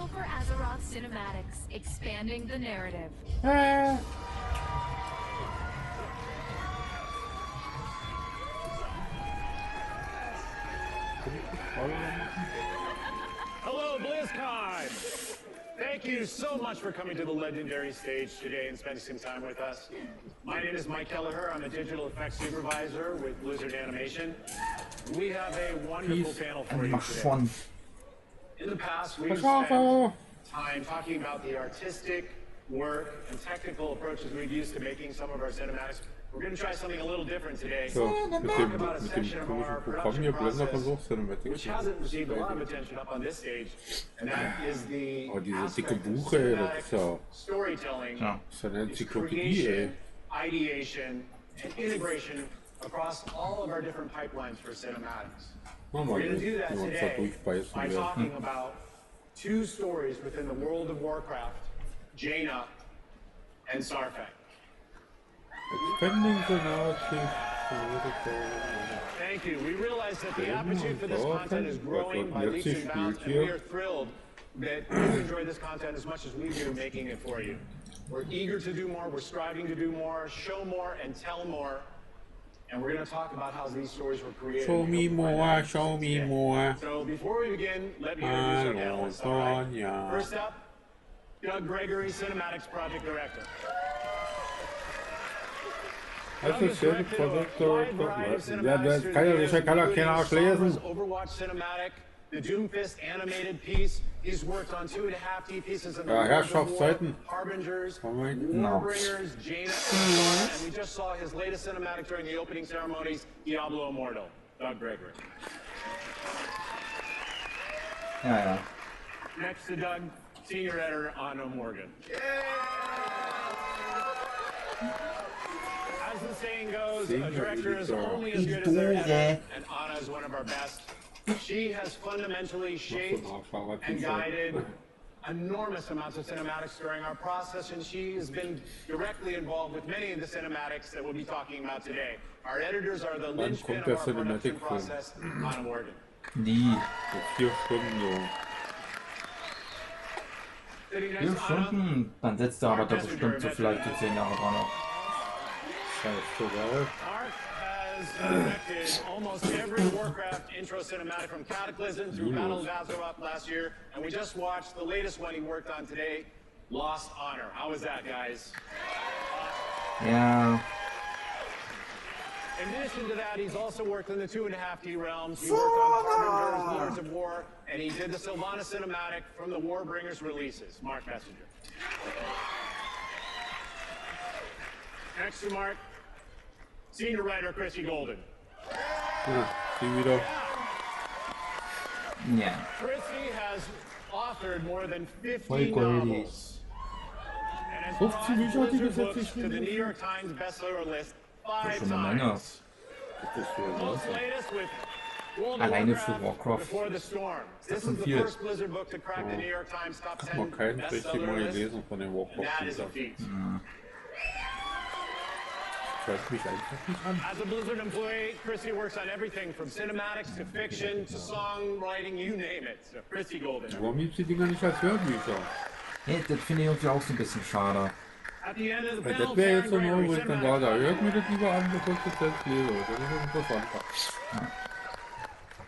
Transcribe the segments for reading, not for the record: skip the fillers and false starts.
Portal for Azeroth cinematics, expanding the narrative. Hello, Blizzcon! Thank you so much for coming to the legendary stage today and spending some time with us. My name is Mike Kelleher. I'm a digital effects supervisor with Blizzard Animation. We have a wonderful panel for you today. In the past, we've spent time talking about the artistic work and technical approaches we've used to making some of our cinematics. We're going to try something a little different today. Talk about a section of our production process which hasn't received a lot of attention up on this stage, and that is the aspect of cinematic storytelling, creation, ideation, and integration across all of our different pipelines for cinematics. We're going to do that today by talking about two stories within the world of Warcraft, Jaina and Sarfang. Thank you. We realize that the aptitude for this content is growing by leaps and bounds, and we are thrilled that you enjoy this content as much as we do making it for you. We're eager to do more, we're striving to do more, show more, and tell more. And we're going to talk about how these stories were created. Show me more, show me more. So before we begin, let me introduce our panelists. Right? First up, Doug Gregory, Cinematics Project Director. Das ist sehr gut Ja, das kann ja keiner auslesen. Overwatch Cinematic, the Doomfist animated piece. He's worked on 2.5D pieces of the Herrschaftszeiten. Harbingers, Warbringers, Jaina, and we just saw his latest cinematic during the opening ceremonies, Diablo Immortal. Doug Gregory. Ja. Next to Doug, Senior Editor Anna Morgan. As the saying goes, a director is only as good as their editor, and Anna is one of our best. She has fundamentally shaped and guided enormous amounts of cinematics during our process, and she has been directly involved with many of the cinematics that we'll be talking about today. Our editors are the linchpin of our production process, Anna Morgan. Die. 4 Stunden so. 4 Stunden? Dann setzt er aber da bestimmt so vielleicht die 10 Jahre dran. Mark has directed almost every Warcraft intro cinematic from Cataclysm through Battle of Azeroth last year, and we just watched the latest one he worked on today, Lost Honor. How was that, guys? Ja. In addition to that, he's also worked in the 2.5D realms. He worked on Harbingers, Lords of War, and he did the Sylvanas cinematic from the Warbringers releases. Mark Messenger. Next to Mark, Senior Writer Chrissy Golden. Yeah. Chrissy has authored more than 50 novels and has brought Blizzard books to the New York Times bestseller list 5 times. Most latest with World of Warcraft Before the Storm. This is the first Blizzard book to crack the New York Times top 10 bestseller list, and that is a feat. As a Blizzard employee, Chrissy works on everything from cinematics to fiction to songwriting, you name it. So Chrissy Golden. Warum gibt's die Dinger nicht als Hörbücher? Hey, das finde ich irgendwie auch so ein bisschen schade. At the end of the Das panel, wäre jetzt so Karen neu, wo Gregory, ich dann sage, da hört mir das lieber an, bevor ich das selbst lese. Das ist interessanter.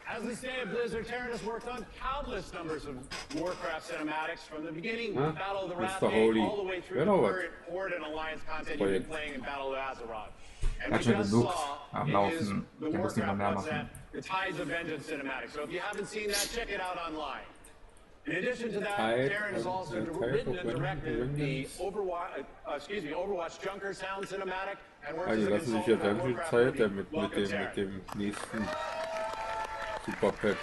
As we say at Blizzard, Taryn has worked on countless numbers of Warcraft cinematics from the beginning with Battle of the Wrathgate all the way through the current Horde and Alliance content you've been playing in Battle of Azeroth. And we just saw is the Warcraft concept, the Tides of Vengeance cinematic. So if you haven't seen that, check it out online. In addition to that, Taryn has also written and directed the Overwatch Junker Sound cinematic and works as a consultant for Warcraft movie. Welcome, Taryn. Super Patch.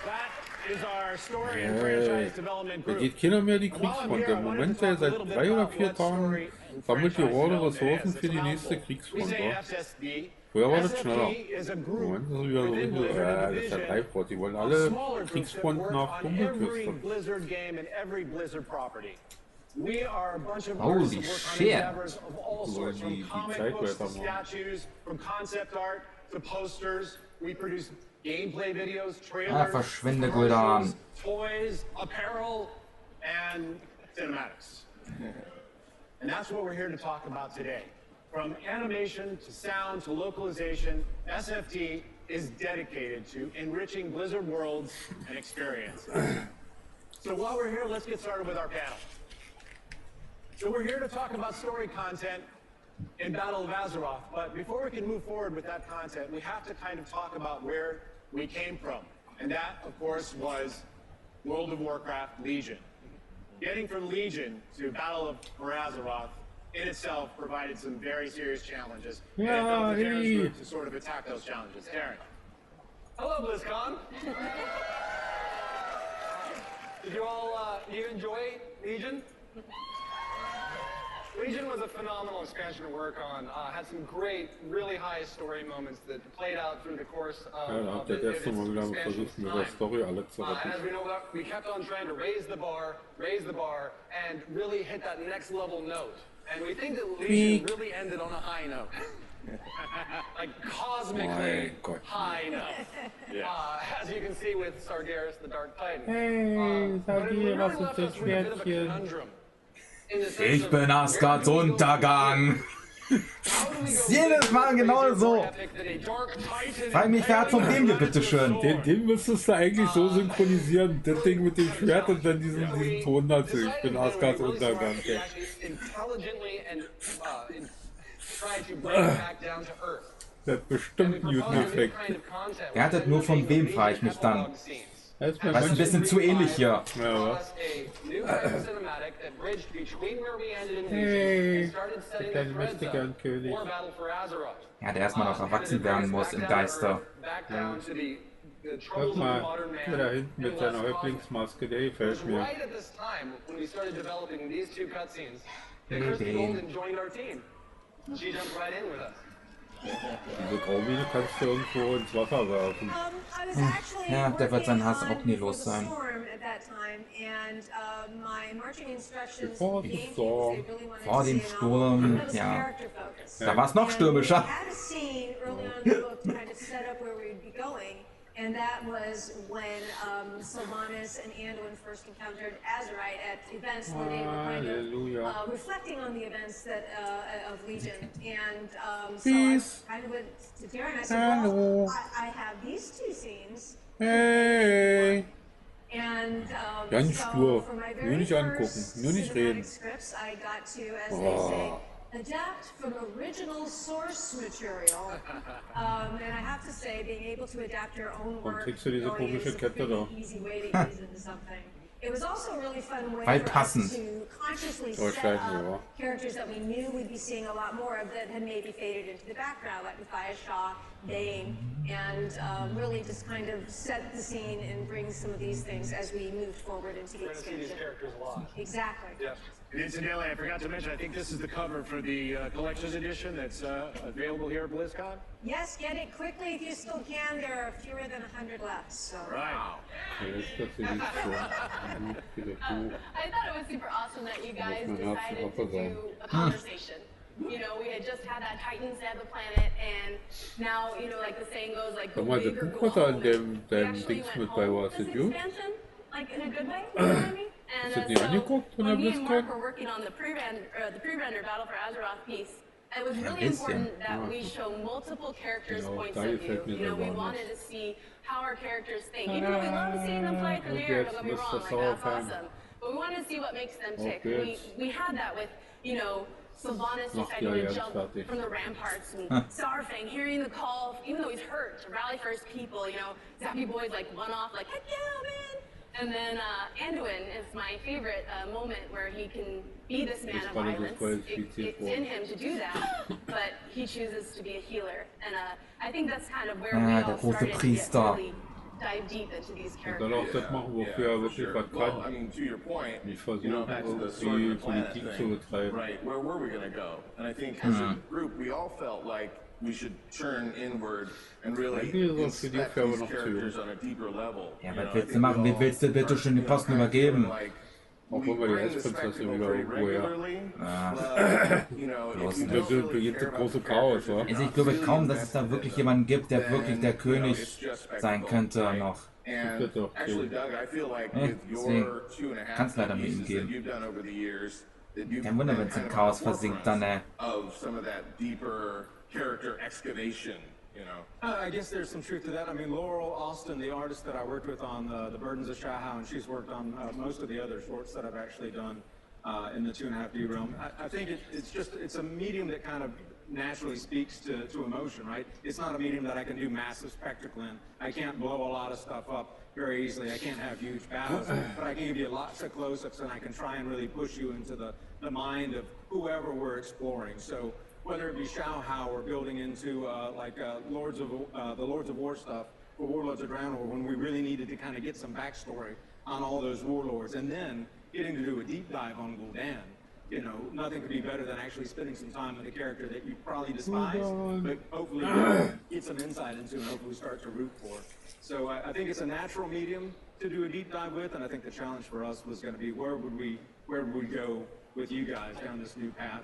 That is our story and franchise development Da group. geht keiner mehr die Kriegsfront. Im Moment seit 3 oder 4 Tagen sammelt die Horde Ressourcen für die nächste Kriegsfront. Früher war das schneller. Im Moment ist es wieder so richtig, das ist der Treibfront. Die wollen alle Kriegsfronten nach Kumpel küsten. We are a bunch of Holy artists who work on shit. endeavors of all sorts, from comic books to statues, from concept art to posters. We produce gameplay videos, trailers, Verschwinde, Guldan. toys, apparel, and cinematics. And that's what we're here to talk about today. From animation to sound to localization, SFT is dedicated to enriching Blizzard worlds and experiences. So while we're here, let's get started with our panel. So we're here to talk about story content in Battle of Azeroth, but before we can move forward with that content, we have to kind of talk about where we came from. And that, of course, was World of Warcraft Legion. Getting from Legion to Battle of Azeroth in itself provided some very serious challenges. And it felt the Terran's group to sort of attack those challenges. Terran. Hello, Blizzcon. Did you all, you enjoy Legion? Legion was a phenomenal expansion to work on. Had some great, really high story moments that played out through the course of its expansion time. And as we know, we kept on trying to raise the bar, and really hit that next level note. And we think that Legion really ended on a high note. Like cosmically high note. As you can see with Sargeras, the Dark Titan. Hey, Sargeras ist das Schwertchen. Ich bin Asgards Untergang. Jedes Mal genau so. Frag mich, wer hat von wem hier, bitteschön? Den müsstest du eigentlich so synchronisieren. Das Ding mit dem Schwert und dann diesen Ton dazu. Ich bin Asgards Untergang. Der hat bestimmt einen guten Effekt. Wer hat das nur von wem, frage ich mich dann. Das ist ein bisschen zu ähnlich hier. Ja, hey, der kleine Mächtigern-König. Ja, der erstmal noch erwachsen werden muss im Geiste. Ja. Guck mal, da hinten mit seiner Häuptlingsmaske, der gefällt mir. Diese Graumine kannst du irgendwo ins Wasser werfen. Ja, der wird seinen Hass auch nie los sein. Vor dem Sturm. Vor dem Sturm, ja. Da war es noch stürmischer. And that was when Sylvanas and Anduin first encountered Azeroth at events where they were kind of reflecting on the events that of Legion. And so I kind of went to Darren and I said, well, I have these two scenes. Hey! And Ganz so stur. for my Nur very nicht angucken, first nur nicht reden. cinematic scripts, I got to, as they say, adapt from original source material, and I have to say, being able to adapt your own work kriegst du diese already komische is a Kette pretty da? easy way to use into something. It was also a really fun way Weil for us passend. to consciously Oh, set scheiße, ja. up characters that we knew we'd be seeing a lot more of that had maybe faded into the background, like Matthias Shaw, Bane, and really just kind of set the scene and bring some of these things as we moved forward into the We're going to see these expansion. characters a lot. Exactly. Yeah. And incidentally, I forgot to mention, I think this is the cover for the collector's edition that's available here at Blizzcon. Yes, get it quickly if you still can. There are fewer than 100 left. So. Right. Ja, ist das hier nicht so. I thought it was super awesome that you guys Muss mein Herz decided noch to do a conversation. You know, we had just had that Titan save the planet, and now, you know, like the saying goes, like, go Sag mal, big das or Buch, go was da in home. dem We actually Dings went mit bei home war, with ist das this gut? expansion, like in a good way, you know what I mean? And, Hast du das nicht angeguckt von der when me and Mark Blizzcon? were working on the pre-render Battle for Azeroth piece, it was really bisschen. important that we show multiple characters' Genau, points da of view. gefällt mir You know, der we Warnung. wanted to see how our characters think. Even though we love seeing them fly through the Und air, jetzt don't get me Mr. wrong, like that's Sauerfang. awesome. But we wanted to see what makes them tick. Okay. We had that with, you know, Sylvanas Mach deciding ja to jetzt jump fertig. from the ramparts, and Starfang hearing the call, even though he's hurt, to rally for his people. You know, Zappy Boy's like one off, like heck yeah, man. And then Anduin is my favorite moment where he can be this man of violence. It's in him to do that, but he chooses to be a healer. And I think that's kind of where we der all große started to Priester. really dive deep into these Und dann characters. auch das machen, wofür er wirklich was Well, I kann. mean, to your point, Nicht you know, versuchen, back to the sword irgendwie and the planet Politik zu thing, betreiben. right? Where were we going to go? And I think as a group, we all felt like we should turn inward and really Eigentlich ist das für die inspect Firma these noch zu characters jung. on a deeper level. Ja, You was know, I willst du think machen? we Wie willst du bitte schön den Posten übergeben? Auch wenn wir die Eisprozesse wieder irgendwo her. Da beginnt das große Chaos, wa? Also ich glaube kaum, dass es da wirklich jemanden gibt, der wirklich der König sein könnte noch. And actually, Doug, I feel like with your 2.5 pieces that you've done over the years, that you've Kein Wunder, wenn es im Chaos versinkt, dann of some of that deeper character excavation. You know. I guess there's some truth to that. I mean, Laurel Austin, the artist that I worked with on the Burdens of Shahau, and she's worked on most of the other shorts that I've actually done in the 2.5D realm. I think it's a medium that kind of naturally speaks to emotion, right? It's not a medium that I can do massive spectacle in. I can't blow a lot of stuff up very easily. I can't have huge battles, but I can give you lots of close-ups, and I can try and really push you into the mind of whoever we're exploring. So whether it be Shao or building into the Lords of War stuff for Warlords of Draenor, when we really needed to kind of get some backstory on all those warlords, and then getting to do a deep dive on Gul'dan. You know, nothing could be better than actually spending some time with a character that you probably despise, but hopefully get some insight into and hopefully start to root for. So I think it's a natural medium to do a deep dive with, and I think the challenge for us was going to be where would we go with you guys down this new path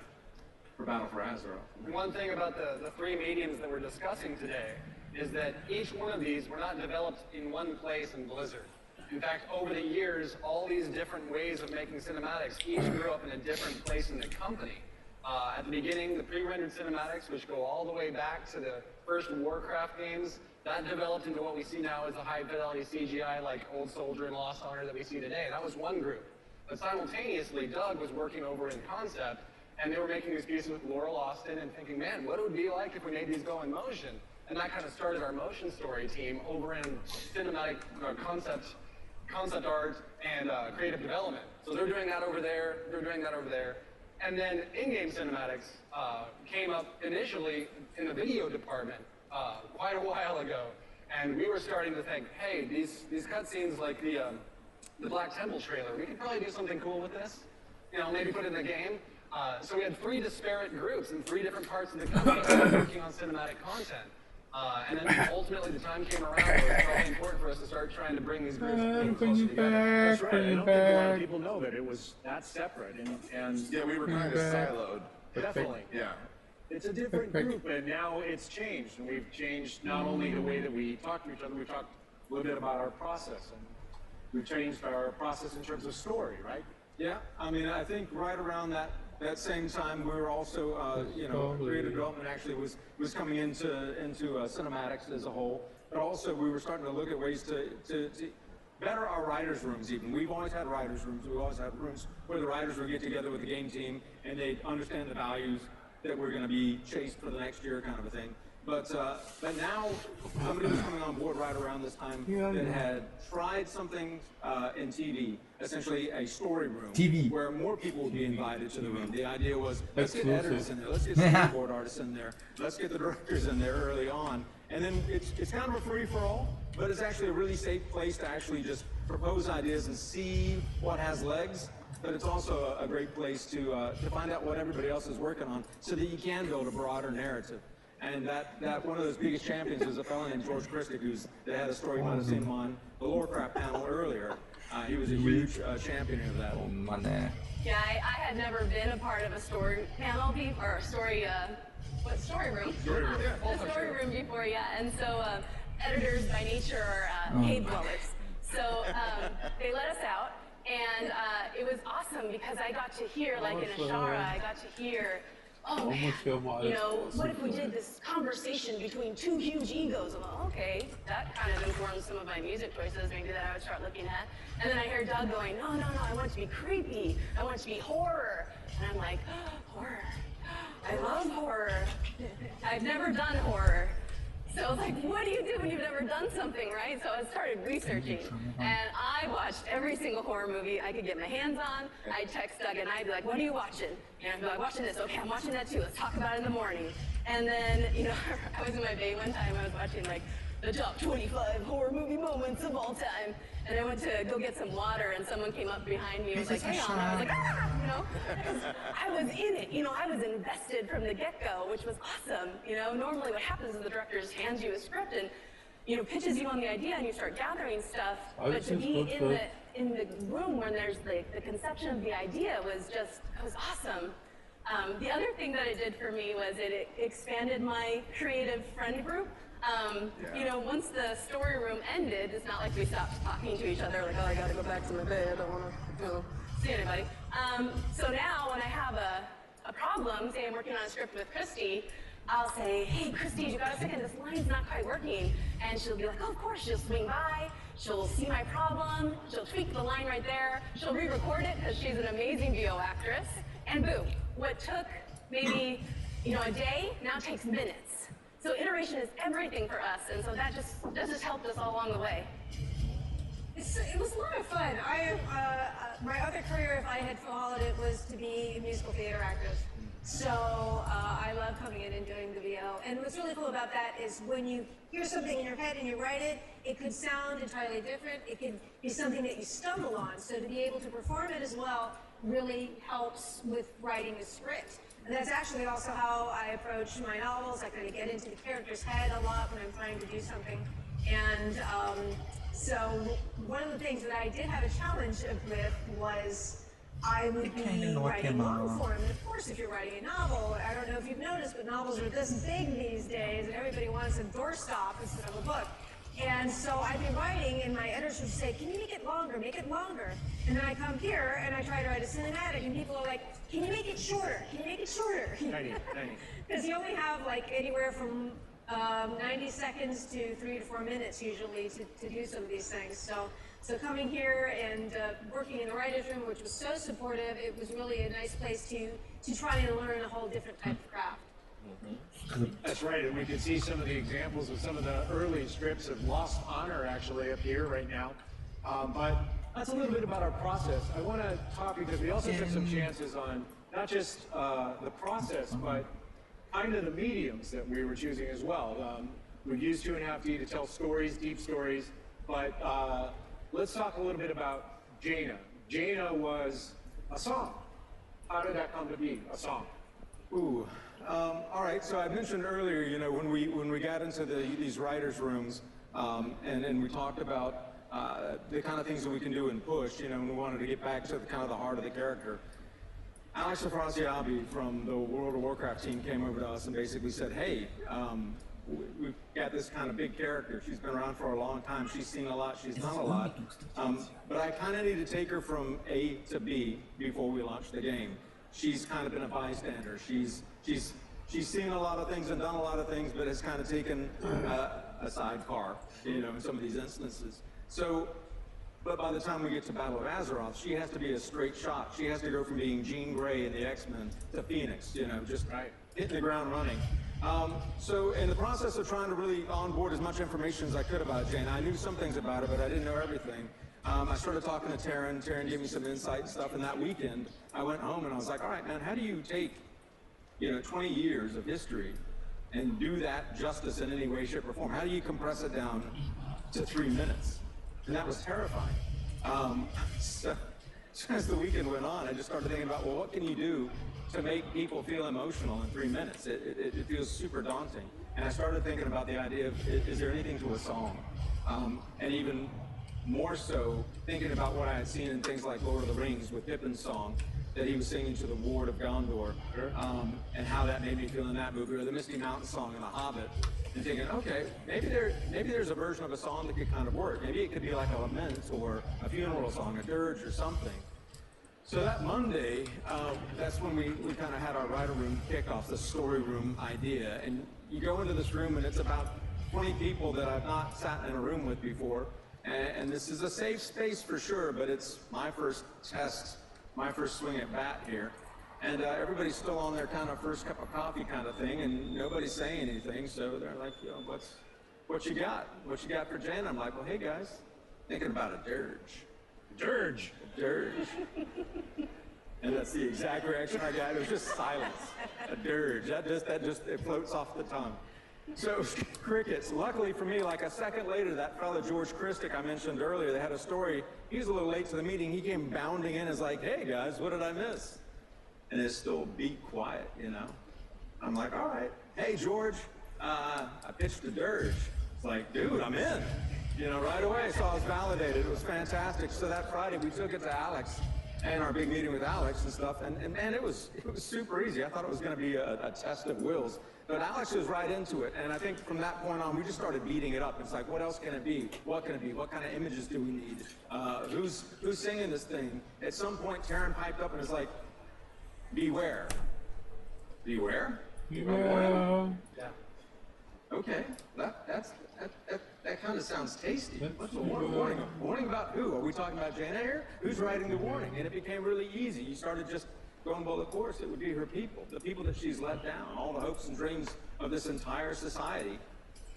for Battle for Azeroth. One thing about the three mediums that we're discussing today is that each one of these were not developed in one place in Blizzard. In fact, over the years, all these different ways of making cinematics each grew up in a different place in the company. At the beginning, the pre-rendered cinematics, which go all the way back to the first Warcraft games, that developed into what we see now as the high-fidelity CGI like Old Soldier and Lost Honor that we see today. That was one group. But simultaneously, Doug was working over in concept, and they were making these pieces with Laurel Austin and thinking, man, what it would be like if we made these go in motion? And that kind of started our motion story team over in cinematic concept art and creative development. So they're doing that over there, And then in-game cinematics came up initially in the video department quite a while ago. And we were starting to think, hey, these cutscenes like the Black Temple trailer, we could probably do something cool with this. You know, maybe put it in the game. So we had 3 disparate groups in 3 different parts of the company working on cinematic content. And then ultimately the time came around where it was probably important for us to start trying to bring these groups closer together. That's right. I don't think a lot of people know that it was that separate. And yeah, we were kind of siloed. Definitely. Yeah. It's a different group, and now it's changed. And we've changed not only the way that we talk to each other, we've talked a little bit about our process. And we've changed our process in terms of story, right? Yeah, I mean, I think right around that same time, we were also, creative development actually was coming into cinematics as a whole, but also we were starting to look at ways to better our writers' rooms even. We've always had writers' rooms. We've always had rooms where the writers would get together with the game team and they'd understand the values that were going to be chased for the next year kind of a thing. But now somebody was coming on board right around this time that had tried something in TV, essentially a story room, where more people would be invited to the room. The idea was, let's get editors in there, let's get storyboard artists in there, let's get the directors in there early on. And then it's kind of a free-for-all, but it's actually a really safe place to actually just propose ideas and see what has legs. But it's also a great place to find out what everybody else is working on so that you can build a broader narrative. And that one of those biggest champions was a fellow named George Christic, that had a story you might have seen him on the Lorecraft panel earlier. He was a huge champion of that. Oh man. Yeah, I had never been a part of a story panel before, or story room? Story room, yeah. A story room before, yeah. And so editors by nature are cave dwellers. So they let us out, and it was awesome because I got to hear, like in Ashara, I got to hear, oh man, what if we did this conversation between 2 huge egos? I'm like, okay, that kind of informs some of my music choices, maybe that I would start looking at. And then I hear Doug going, no, I want it to be creepy. I want it to be horror. And I'm like, horror. I love horror. I've never done horror. So I was like, what do you do when you've never done something, right? So I started researching, and I watched every single horror movie I could get my hands on. I'd text Doug, and I'd be like, what are you watching? And I'd be like, watching this. Okay, I'm watching that too. Let's talk about it in the morning. And then, I was in my bay one time. I was watching, like, the top 25 horror movie moments of all time. And I went to go get some water, and someone came up behind me and was like, hey, Anna. I was like, I was in it. I was invested from the get-go, which was awesome. Normally what happens is the director just hands you a script and, pitches you on the idea, and you start gathering stuff. But to be in the room when there's the conception of the idea was awesome. The other thing that it did for me was it expanded my creative friend group. You know, once the story room ended, it's not like we stopped talking to each other, like, oh, I gotta go back to my bed, I don't wanna, you know, see anybody. So now when I have a problem, say I'm working on a script with Christy, I'll say, hey, Christy, you got a second, this line's not quite working. And she'll be like, oh, of course, she'll swing by, she'll see my problem, she'll tweak the line right there, she'll re-record it because she's an amazing VO actress, and boom, what took maybe, you know, a day, now takes minutes. So iteration is everything for us, and so that just helped us all along the way. It was a lot of fun. My other career, if I had followed it, was to be a musical theater actress. So I love coming in and doing the VO. And what's really cool about that is when you hear something in your head and you write it, it could sound entirely different. It could be something that you stumble on. So to be able to perform it as well really helps with writing a script. And that's actually also how I approach my novels. I kind of get into the character's head a lot when I'm trying to do something. And so one of the things that I did have a challenge with was I would be writing long form. And of course, if you're writing a novel, I don't know if you've noticed, but novels are this big these days, and everybody wants a doorstop instead of a book. And so I'd be writing, and my editors would say, can you make it longer, make it longer? And then I come here, and I try to write a cinematic, and people are like, can you make it shorter? Can you make it shorter? 90. Because you only have like anywhere from 90 seconds to 3 to 4 minutes usually to do some of these things. So coming here and working in the writer's room, which was so supportive, it was really a nice place to try and learn a whole different type of craft. That's right, and we can see some of the examples of some of the early scripts of Lost Honor actually up here right now. But that's a little bit about our process. I want to talk because we also took some chances on not just the process, but kind of the mediums that we were choosing as well. We've used 2.5D to tell stories, deep stories, but let's talk a little bit about Jaina. Jaina was a song. How did that come to be, a song? Ooh, all right. So I mentioned earlier, you know, when we got into these writers' rooms, and we talked about the kind of things that we can do in push, you know, and we wanted to get back to the kind of the heart of the character. Alex Afrasiabi from the World of Warcraft team came over to us and basically said, hey, we've got this kind of big character. She's been around for a long time. She's seen a lot. She's done a lot. But I kind of need to take her from A to B before we launch the game. She's kind of been a bystander. She's seen a lot of things and done a lot of things, but has kind of taken a sidecar, you know, in some of these instances. So, but by the time we get to Battle of Azeroth, she has to be a straight shot. She has to go from being Jean Grey in the X-Men to Phoenix, you know, just hitting the ground running. So in the process of trying to really onboard as much information as I could about Jaina, I knew some things about her, but I didn't know everything. I started talking to Taryn. Taryn gave me some insight and stuff, and that weekend I went home and I was like, all right, man, how do you take, you know, 20 years of history and do that justice in any way, shape, or form? How do you compress it down to 3 minutes? And that was terrifying. So as the weekend went on, I just started thinking about, well, what can you do to make people feel emotional in 3 minutes? It feels super daunting. And I started thinking about the idea of, is there anything to a song? And even more so, thinking about what I had seen in things like Lord of the Rings with Pippin's song that he was singing to the Ward of Gondor, and how that made me feel in that movie, or the Misty Mountain song in The Hobbit, and thinking, okay, maybe there's a version of a song that could kind of work. Maybe it could be like a lament or a funeral song, a dirge or something. So that Monday, that's when we kind of had our writer room kickoff, the story room idea. And you go into this room and it's about 20 people that I've not sat in a room with before. And this is a safe space for sure, but it's my first test, my first swing at bat here. And everybody's still on their kind of first cup of coffee kind of thing, and nobody's saying anything. So they're like, you know, what you got? What you got for Jan? I'm like, well, hey guys, thinking about a dirge. Dirge. Dirge. And that's the exact reaction I got. It was just silence. A dirge. That just it floats off the tongue. So crickets. Luckily for me, like a second later, that fellow George Christic I mentioned earlier, they had a story. He was a little late to the meeting. He came bounding in and was like, hey guys, what did I miss? And it's still be quiet, you know. I'm like, all right. Hey George, I pitched a dirge. It's like, dude, I'm in. You know, right away. So I was validated. It was fantastic. So that Friday we took it to Alex and our big meeting with Alex and stuff, and man, it was super easy. I thought it was going to be a test of wills, but Alex was right into it, and I think from that point on, we just started beating it up. It's like, what else can it be? What can it be? What kind of images do we need? Who's singing this thing? At some point, Taryn piped up and was like, beware. Beware? Ja. Yeah. Okay, that kind of sounds tasty. What's the warning? Warning about who? Are we talking about Jaina here? Who's writing the warning? And it became really easy. You started just going by the course. It would be her people, the people that she's let down. All the hopes and dreams of this entire society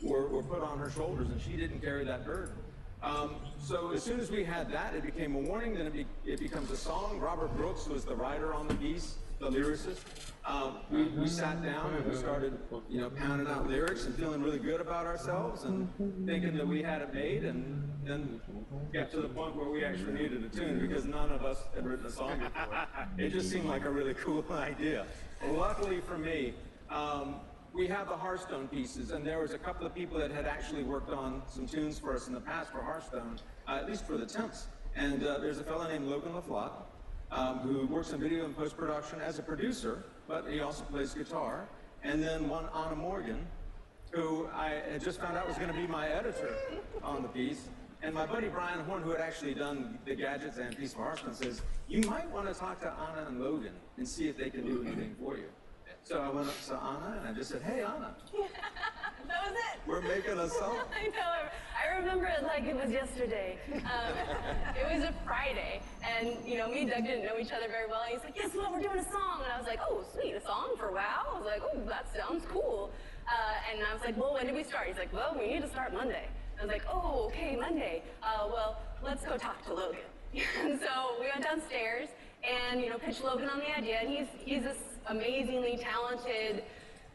were put on her shoulders, and she didn't carry that burden. So as soon as we had that, it became a warning. Then it becomes a song. Robert Brooks was the writer on the piece, the lyricist. We sat down and we started, pounding out lyrics and feeling really good about ourselves and thinking that we had it made, and then got to the point where we actually needed a tune because none of us had written a song before. It just seemed like a really cool idea. Luckily for me, we have the Hearthstone pieces, and there was a couple of people that had actually worked on some tunes for us in the past for Hearthstone, at least for the temps. And there's a fellow named Logan LaFlotte, who works in video and post-production as a producer, but he also plays guitar. And then one, Anna Morgan, who I had just found out was going to be my editor on the piece. And my buddy Brian Horn, who had actually done the gadgets and piece for Hearthstone, says, you might want to talk to Anna and Logan and see if they can do anything for you. So I went up to Anna and I just said, hey, Anna. That was it. We're making a song. I know. I remember it like it was yesterday. It was a Friday, and me and Doug didn't know each other very well. And he's like, "Guess what? We're doing a song." And I was like, "Oh, sweet, a song for WoW." I was like, "Oh, that sounds cool." And I was like, "Well, when did we start?" He's like, "Well, we need to start Monday." I was like, "Oh, okay, Monday. Well, let's go talk to Logan." And so we went downstairs and pitched Logan on the idea. And he's this amazingly talented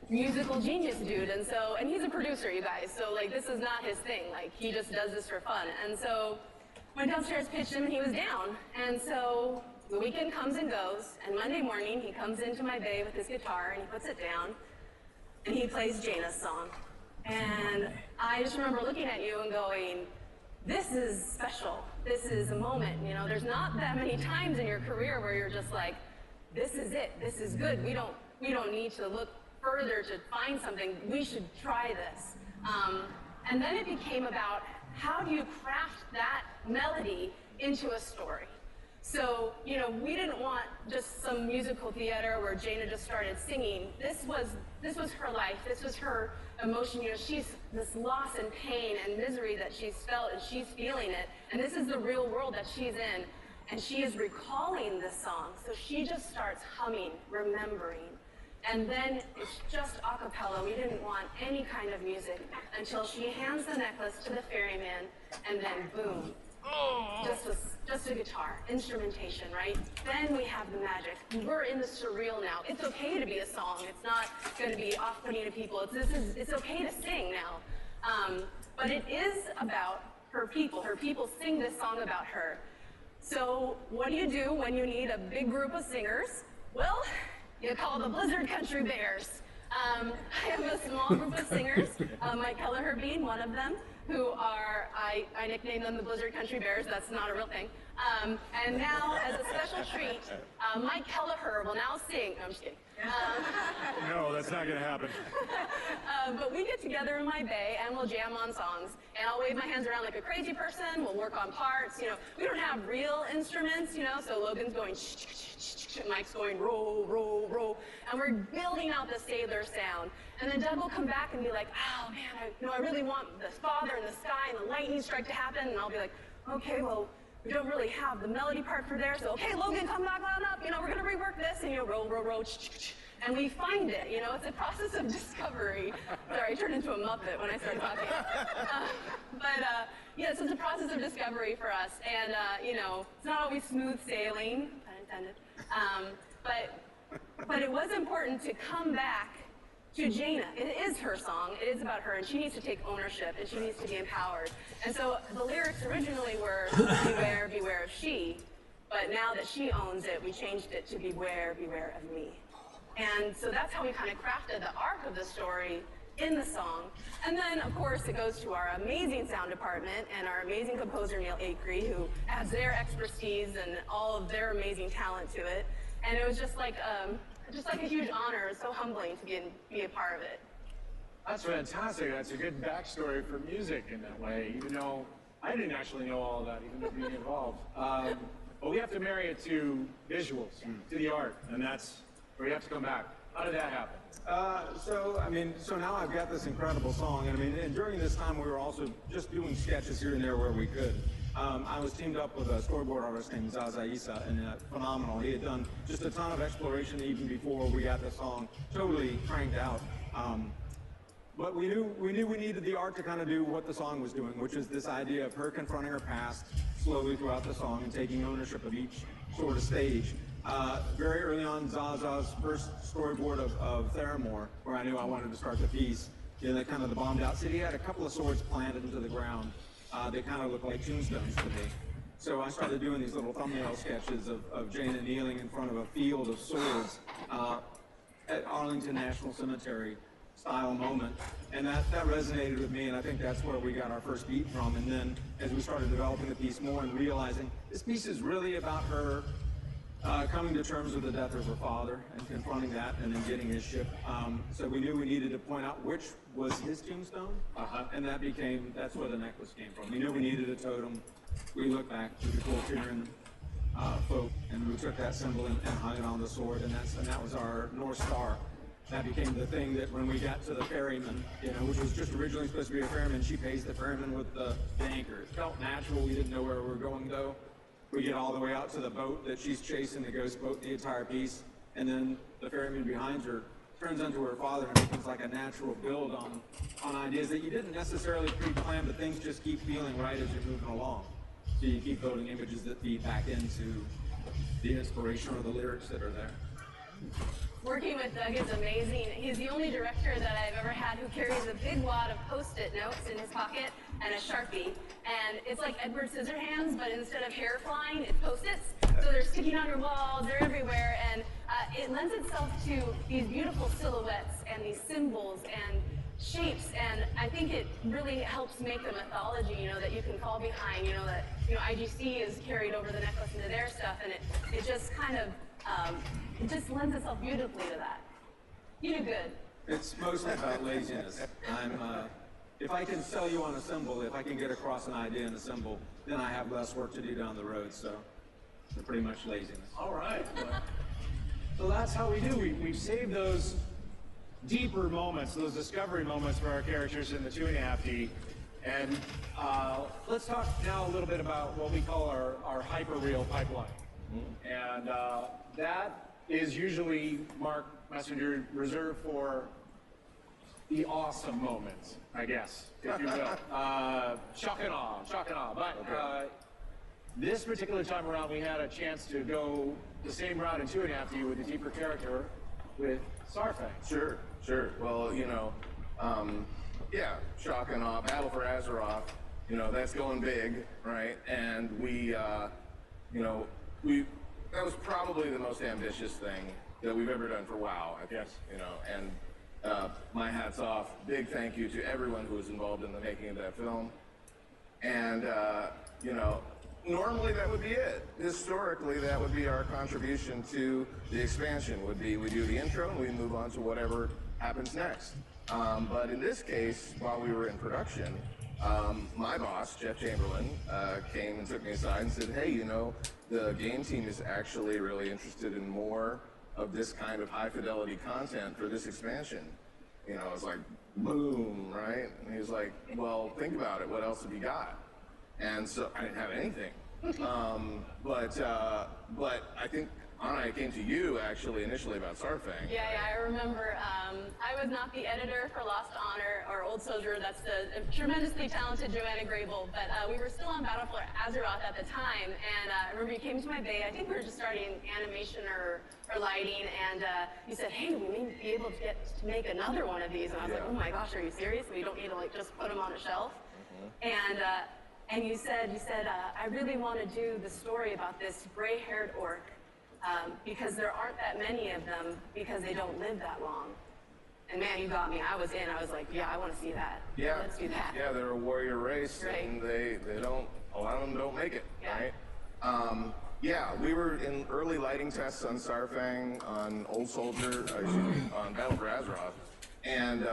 musical genius dude, and he's a producer, you guys, so like this is not his thing, like he just does this for fun. And so went downstairs, pitched him, and he was down. And so the weekend comes and goes, and Monday morning he comes into my bay with his guitar and he puts it down and he plays Jaina's song. And I just remember looking at you and going, this is special, this is a moment. There's not that many times in your career where you're just like, this is it, this is good, we don't need to look further to find something, we should try this. And then it became about how do you craft that melody into a story. So, we didn't want just some musical theater where Jaina just started singing. This was her life, this was her emotion. She's this loss and pain and misery that she's felt, and she's feeling it. And this is the real world that she's in. And she is recalling this song. So she just starts humming, remembering. And then it's just a cappella. We didn't want any kind of music until she hands the necklace to the ferryman, and then boom, just a guitar, instrumentation, right? Then we have the magic. We're in the surreal now. It's okay to be a song. It's not going to be off-putting to people. It's okay to sing now. But it is about her people. Her people sing this song about her. So what do you do when you need a big group of singers? Well, you call the Blizzard Country Bears. I have a small group of singers, Mike Kelleher being one of them, who are, I nicknamed them the Blizzard Country Bears. That's not a real thing. And now, as a special treat, Mike Kelleher will now sing. No, I'm just kidding. No, that's not going to happen. But we get together in my bay and we'll jam on songs. And I'll wave my hands around like a crazy person. We'll work on parts. We don't have real instruments, so Logan's going shh, shh, shh, shh, Mike's going roll, roll, roll. And we're building out the sailor sound. And then Doug will come back and be like, oh man, I really want the father and the sky and the lightning strike to happen. And I'll be like, okay, well, we don't really have the melody part for there, so okay, Logan, come back on up, we're gonna rework this, and roll, roll, roll, and we find it, it's a process of discovery. Sorry, I turned into a Muppet when I started talking. So it's a process of discovery for us, and it's not always smooth sailing, pun intended, but it was important to come back to Jaina. It is her song, it is about her, and she needs to take ownership, and she needs to be empowered. And so the lyrics originally were, beware, beware of she, but now that she owns it, we changed it to beware, beware of me. And so that's how we kind of crafted the arc of the story, in the song. And then, of course, it goes to our amazing sound department and our amazing composer, Neil Acree, who adds their expertise and all of their amazing talent to it. And it was just like a huge honor. It's so humbling to be a part of it. That's fantastic. That's a good backstory for music in that way, even though I didn't actually know all of that, even though being involved. But we have to marry it to visuals, to the art, and that's where you have to come back. How did that happen? So now I've got this incredible song, and during this time we were also just doing sketches here and there where we could. I was teamed up with a storyboard artist named Zaza Issa, and phenomenal. He had done just a ton of exploration even before we got the song totally cranked out. But we knew we needed the art to kind of do what the song was doing, which is this idea of her confronting her past slowly throughout the song and taking ownership of each sort of stage. Very early on, Zaza's first storyboard of Theramore, where I knew I wanted to start the piece, that kind of the bombed out city had a couple of swords planted into the ground. They kind of looked like tombstones to me. So I started doing these little thumbnail sketches of Jaina kneeling in front of a field of swords at Arlington National Cemetery style moment, and that resonated with me, and I think that's where we got our first beat from. And then as we started developing the piece more and realizing this piece is really about her coming to terms with the death of her father and confronting that and then getting his ship. So we knew we needed to point out which was his tombstone, and that's where the necklace came from. We knew we needed a totem. We looked back to the Colturian folk, and we took that symbol and hung it on the sword, and that was our North Star. That became the thing that when we got to the ferryman, which was just originally supposed to be a ferryman, she pays the ferryman with the anchor. It felt natural. We didn't know where we were going, though. We get all the way out to the boat that she's chasing, the ghost boat, the entire piece, and then the ferryman behind her turns into her father, and it becomes like a natural build on ideas that you didn't necessarily pre-plan, but things just keep feeling right as you're moving along. So you keep building images that feed back into the inspiration or the lyrics that are there. Working with Doug is amazing. He's the only director that I've ever had who carries a big wad of Post-it notes in his pocket and a Sharpie. And it's like Edward Scissorhands, but instead of hair flying, it's Post-its. So they're sticking on your walls, they're everywhere, and it lends itself to these beautiful silhouettes and these symbols and shapes, and I think it really helps make a mythology, that you can fall behind, that, IGC is carried over the necklace into their stuff, and it just kind of, it just lends itself beautifully to that. You do good. It's mostly about laziness. If I can sell you on a symbol, if I can get across an idea in a symbol, then I have less work to do down the road, so pretty much laziness. All right. So that's how we do. We save those deeper moments, those discovery moments for our characters in the 2.5D. And let's talk now a little bit about what we call our hyperreal pipeline. And that is usually, Mark Messenger, reserved for the awesome moments, I guess, if you will. Shock and awe. But this particular time around, we had a chance to go the same route in 2.5D with a deeper character with Sarfang. Sure. Well, yeah, shock and awe, Battle for Azeroth, that's going big, right? And that was probably the most ambitious thing that we've ever done for WoW, I guess, and my hat's off. Big thank you to everyone who was involved in the making of that film. And, normally that would be it. Historically, that would be our contribution to the expansion, would be we do the intro and we move on to whatever happens next. But in this case, while we were in production, my boss, Jeff Chamberlain, came and took me aside and said, hey, the game team is actually really interested in more of this kind of high fidelity content for this expansion. I was like, boom, right? And he was like, well, think about it. What else have you got? And so I didn't have anything. But I think Anna, I came to you actually initially about Sarfang. Yeah, I remember. I was not the editor for Lost Honor or Old Soldier. That's the tremendously talented Joanna Grable. But we were still on Battle for Azeroth at the time, and I remember you came to my bay. I think we were just starting animation or lighting, and you said, "Hey, we may be able to make another one of these." And I was like, "Oh my gosh, are you serious? We don't need to just put them on a shelf." And you said, I really want to do the story about this gray-haired orc. Because there aren't that many of them because they don't live that long. And man, you got me. I was in. I was like, yeah, I want to see that. Yeah. Let's do that. Yeah, they're a warrior race, Right. and they don't, a lot of them don't make it, Yeah. right? Yeah, we were in early lighting tests on Sarfang, on Old Soldier, on Battle for Azeroth, and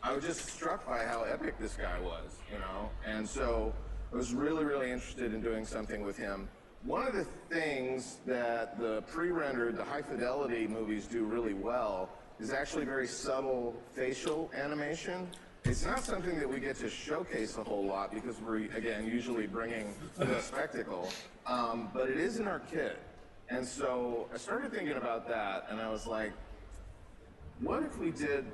I was just struck by how epic this guy was, you know? And so I was really, really interested in doing something with him. One of the things that the pre-rendered, the high-fidelity movies do really well is actually very subtle facial animation. It's not something that we get to showcase a whole lot because we're, again, usually bringing the spectacle, but it is in our kit. And so I started thinking about that, and I was like, what if we did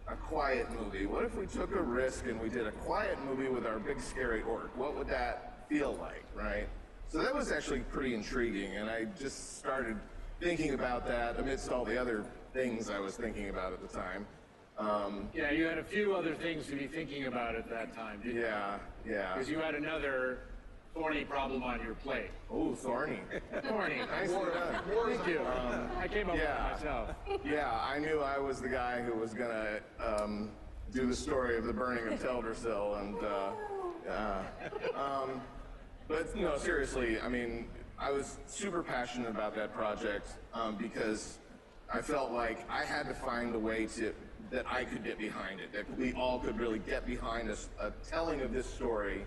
a quiet movie? What if we took a risk and we did a quiet movie with our big scary orc? What would that feel like, right? So that was actually pretty intriguing, and I just started thinking about that amidst all the other things I was thinking about at the time. Yeah, you had a few other things to be thinking about at that time, didn't you? Yeah. Because you had another thorny problem on your plate. Oh, thorny. Thorny. Nicely done. Thank you. I came up with it myself. Yeah, I knew I was the guy who was gonna do the story of the burning of Teldrassil, and but no, seriously, I mean, I was super passionate about that project because I felt like I had to find a way that I could get behind it, that we all could really get behind a telling of this story,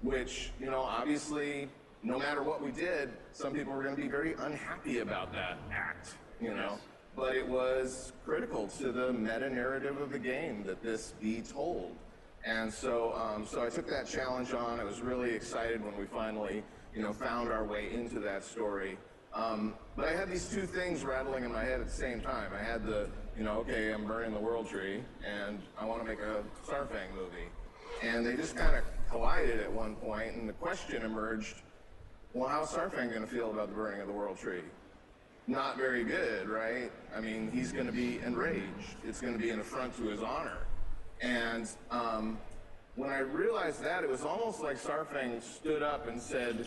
which, you know, obviously, no matter what we did, some people were going to be very unhappy about that act, you know, but it was critical to the meta-narrative of the game that this be told. And so, so I took that challenge on. I was really excited when we finally, you know, found our way into that story. But I had these two things rattling in my head at the same time. I had the, you know, okay, I'm burning the world tree, and I want to make a Sarfang movie. And they just kind of collided at one point, and the question emerged, well, how's Sarfang going to feel about the burning of the world tree? Not very good, right? I mean, he's going to be enraged. It's going to be an affront to his honor. And when I realized that, it was almost like Sarfang stood up and said,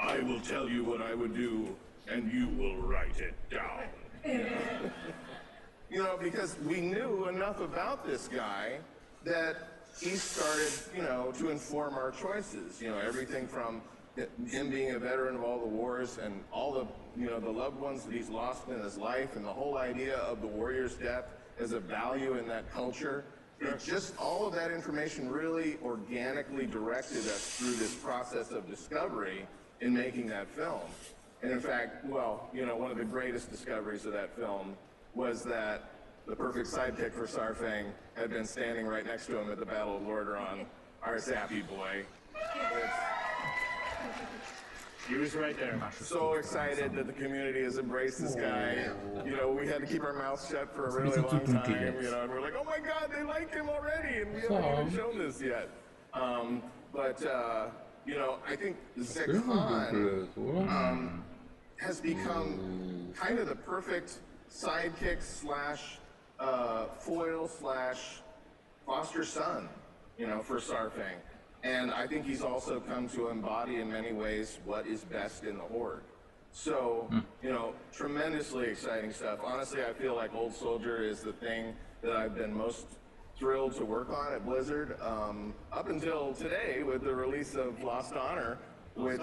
I will tell you what I would do, and you will write it down. You know, because we knew enough about this guy that he started, you know, to inform our choices. You know, everything from him being a veteran of all the wars and all the, you know, the loved ones that he's lost in his life, and the whole idea of the warrior's death as a value in that culture. It just, all of that information really organically directed us through this process of discovery in making that film. And in fact, well, you know, one of the greatest discoveries of that film was that the perfect sidekick for Sarfang had been standing right next to him at the Battle of Lordaeron, our Zappy boy. He was right there. So excited that the community has embraced this guy. You know, we had to keep our mouths shut for a really long time, you know, and we're like, oh my God, they like him already, and we haven't even shown this yet. You know, I think Zekhan has become kind of the perfect sidekick slash foil slash foster son, you know, for Sarfang. And I think he's also come to embody in many ways what is best in the Horde. So, you know, tremendously exciting stuff. Honestly, I feel like Old Soldier is the thing that I've been most thrilled to work on at Blizzard, up until today with the release of Lost Honor, which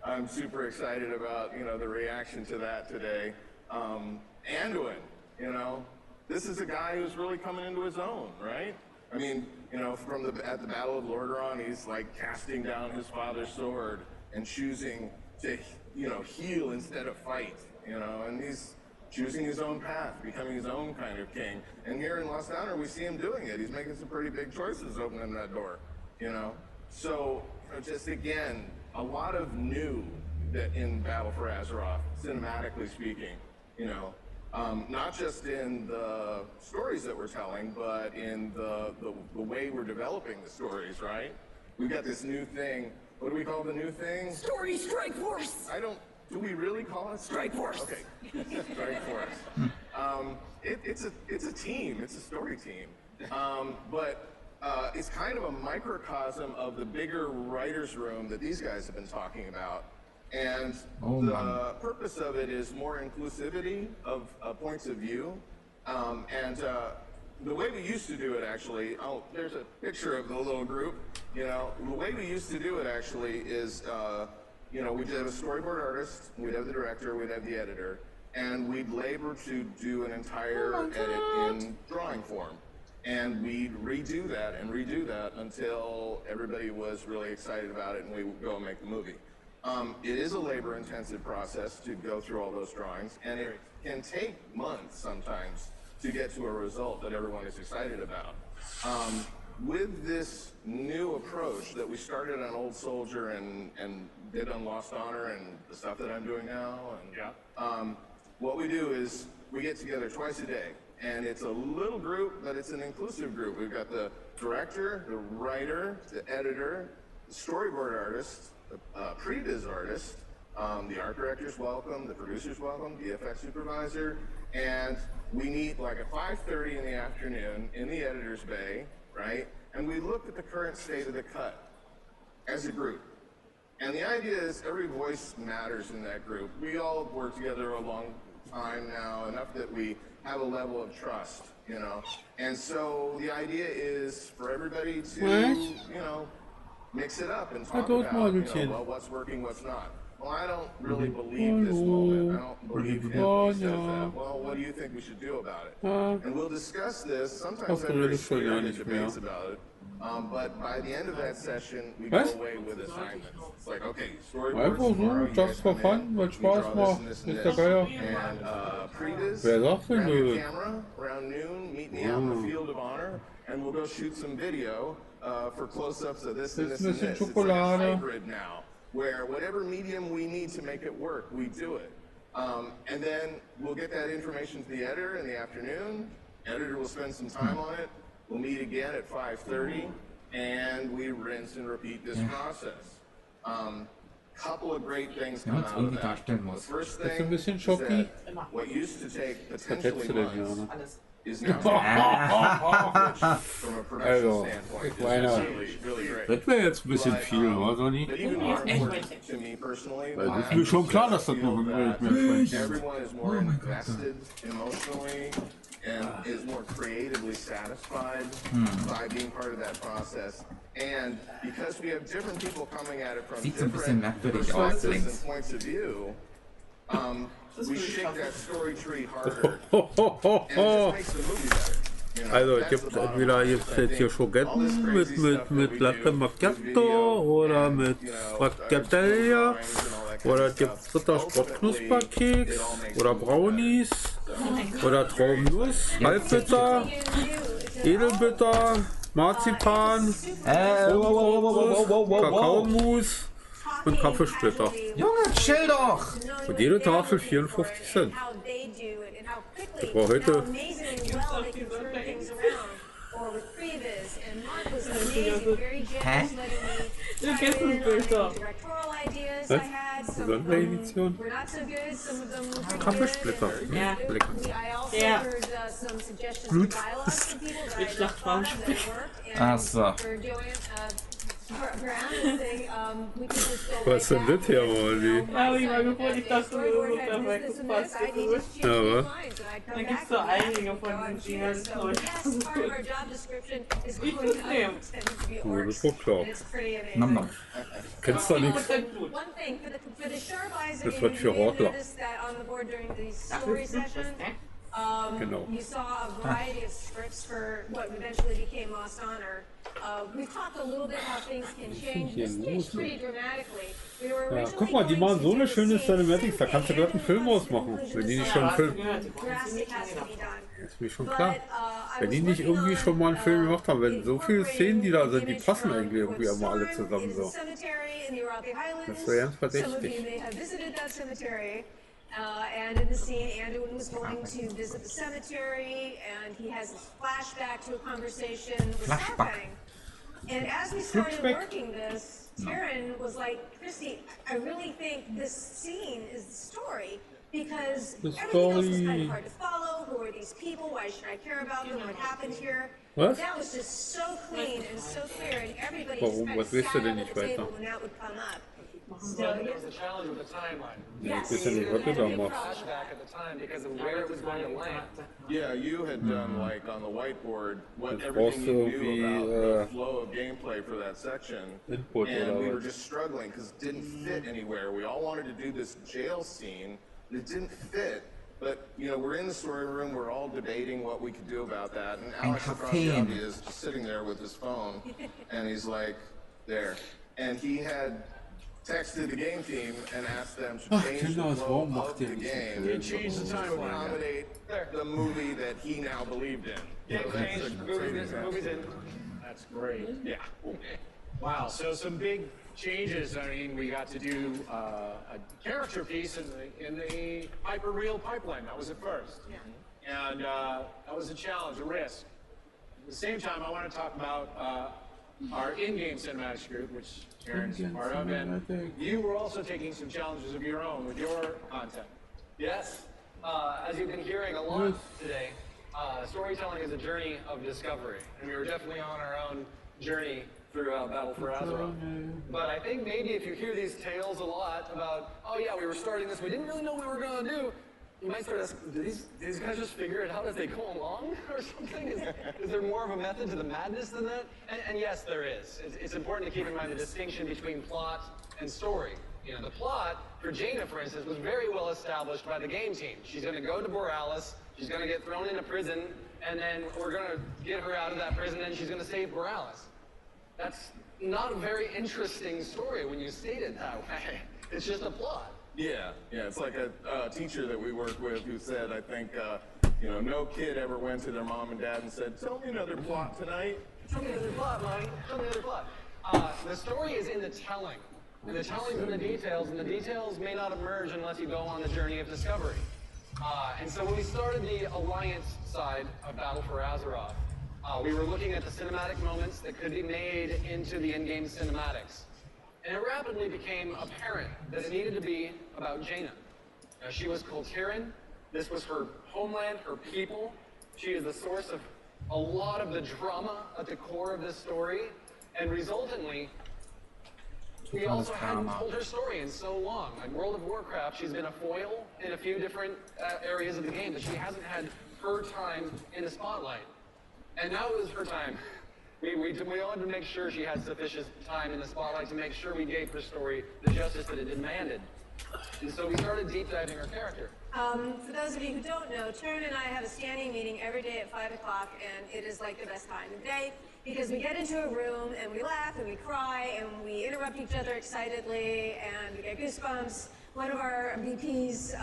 I'm super excited about, you know, the reaction to that today. Anduin, you know, this is a guy who's really coming into his own, right? I mean, you know, at the Battle of Lordaeron, he's like casting down his father's sword and choosing to, you know, heal instead of fight, you know, and he's choosing his own path, becoming his own kind of king. And here in Lost Honor, we see him doing it. He's making some pretty big choices opening that door, you know. So, just again, a lot of new that in Battle for Azeroth, cinematically speaking, you know. Not just in the stories that we're telling, but in the way we're developing the stories, right? We've got this new thing. What do we call the new thing? Story Strike Force! Do we really call it Strike Force? Okay, Strike Force. It's a team, it's a story team. But it's kind of a microcosm of the bigger writer's room that these guys have been talking about. And the purpose of it is more inclusivity of points of view. The way we used to do it, actually, oh, there's a picture of the little group. You know, the way we used to do it, actually, is, you know, we'd have a storyboard artist, we'd have the director, we'd have the editor, and we'd labor to do an entire edit in drawing form. And we'd redo that until everybody was really excited about it and we would go and make the movie. It is a labor-intensive process to go through all those drawings, and it can take months sometimes to get to a result that everyone is excited about. With this new approach that we started on Old Soldier and did on Lost Honor and the stuff that I'm doing now, and what we do is we get together twice a day, and it's a little group, but it's an inclusive group. We've got the director, the writer, the editor, the storyboard artist, the previs artist, the art director's welcome, the producer's welcome, the FX supervisor, and we meet like at 5:30 in the afternoon in the editor's bay, right? And we look at the current state of the cut as a group. And the idea is every voice matters in that group. We all have worked together a long time now, enough that we have a level of trust, you know? And so the idea is for everybody to, you know, mix it up and talk about, you know, well, what's working, what's not. Well, I don't really believe this moment. I don't believe anybody says that. Well, what do you think we should do about it? And we'll discuss this. Sometimes have very spirited debates about it. But by the end of that session, we go away with assignments. It's like, okay, storyboards tomorrow, just for fun, weil Spaß macht. Ist der Geier. Wer sagt denn nö? Camera around noon, meet me out in the field of honor, and we'll go shoot some video for close-ups of this and this and this. It's like a hybrid now, where whatever medium we need to make it work, we do it. And then we'll get that information to the editor in the afternoon. Editor will spend some time on it. We'll meet again at 5:30, and we rinse and repeat this process. Couple of great things come out of that. The first thing is that what used to take potentially months is now from a production standpoint. Das wäre jetzt ein bisschen viel, oder nicht? Weil das ist mir schon klar, dass das noch ein Geld mehr ist. Everyone is more invested emotionally and is more creatively satisfied by being part of that process. And because we have different people coming at it from different perspectives and points of view, we shake that story tree harder, and it just makes the movie better. Also es gibt entweder jetzt hier Schogetten mit Latte Macchiato oder mit Fracatella oder es gibt Rittersport-Knusperkeks oder Brownies oder Traubennuss, Halbbitter, Edelbitter, Marzipan, Kakaomus und Kaffeesplitter. Junge, chill doch! Und jede Tafel 54 Cent. Das war heute. Hä? Was? Sonderedition? Kaffeesplitter. Ja. Lecker. Ja. Blut. Ich dachte, Frauenspeck. Ach so. Was ist denn das hier, Molly? Ja, hab ich mal gefunden, ich dachte, so perfekt, das passt so gut. Aber Da gibt es so einige von den Dingern, das ist so gut. Ich find's nehmen. oh, das ist doch klar. Nom nom. Kennst du nichts? Das wird für Hortler. Genau. You saw a variety of scripts for what eventually became Lost Honor. We've talked a little bit how things can change. This changed pretty dramatically. We were Ja, originally guck mal, die machen so eine schöne Cinematics, da kannst du gerade einen Film ausmachen, wenn die nicht schon einen Film... drastic has to be done. Das ist mir schon klar. Wenn die nicht irgendwie schon mal einen Film gemacht haben, wenn so viele Szenen, die da sind, die passen eigentlich irgendwie immer alle zusammen so. Das wäre ganz verdächtig. And in the scene, Anduin was going to visit the cemetery, and he has this flashback to a conversation with Starfang. And as we started working this, Taryn was like, Christy, I really think this scene is the story, because everything else was kind of hard to follow. Who are these people? Why should I care about them? What happened here? Was? That was just so clean and so clear, and everybody Warum? just kind Was of willst du sat denn at nicht the weiter? table when that would come up. But there was a challenge with the timeline. Yes. Ich weiß ja nicht, was du da machst. Flashback at the time because of where it was going to land. Yeah, you had done like on the whiteboard what Jetzt everything brauchst you du knew irgendwie about the flow of gameplay for that section. Input And oder we were was? just struggling because it didn't fit anywhere. We all wanted to do this jail scene, but it didn't fit. But you know, we're in the story room. We're all debating what we could do about that. And Alex Afrasiabi is just sitting there with his phone, and he's like, "There." And he had texted the game team and asked them to change the flow of the game He changed the to timeline. accommodate the movie that he now believed in. Yeah, So that's changed. a great example. Movies in. That's great. Yeah. Wow, so some big changes. I mean, we got to do a character piece in the hyper-real pipeline. That was at first. Yeah. And that was a challenge, a risk. At the same time, I want to talk about our in-game cinematics group, which Karen's part of, and you were also taking some challenges of your own with your content. Yes. As you've been hearing a lot today, storytelling is a journey of discovery, and we were definitely on our own journey through Battle for Azeroth. But I think maybe if you hear these tales a lot about, oh yeah, we were starting this, we didn't really know what we were going to do, you might start asking, do these guys just figure it out as they go along or something? Is there more of a method to the madness than that? And yes, there is. It's important to keep in mind the distinction between plot and story. You know, the plot for Jaina, for instance, was very well established by the game team. She's going to go to Borealis, she's going to get thrown into prison, and then we're going to get her out of that prison and she's going to save Borealis. That's not a very interesting story when you state it that way. It's just a plot. Yeah, it's like a teacher that we work with who said, I think, you know, no kid ever went to their mom and dad and said, tell me another plot tonight. Tell me another plot, Mommy. Tell me another plot. The story is in the telling. And the telling's in the details, and the details may not emerge unless you go on the journey of discovery. And so when we started the Alliance side of Battle for Azeroth, we were looking at the cinematic moments that could be made into the in-game cinematics. And it rapidly became apparent that it needed to be about Jaina. Now, she was Kultiran. This was her homeland, her people. She is the source of a lot of the drama at the core of this story. And resultantly, we also hadn't told her story in so long. Like World of Warcraft, she's been a foil in a few different areas of the game, but she hasn't had her time in the spotlight. And now it was her time. We wanted to make sure she had sufficient time in the spotlight to make sure we gave her story the justice that it demanded. And so we started deep diving her character. For those of you who don't know, Turin and I have a standing meeting every day at 5 o'clock, and it is like the best time of the day because we get into a room and we laugh and we cry and we interrupt each other excitedly and we get goosebumps. One of our VPs,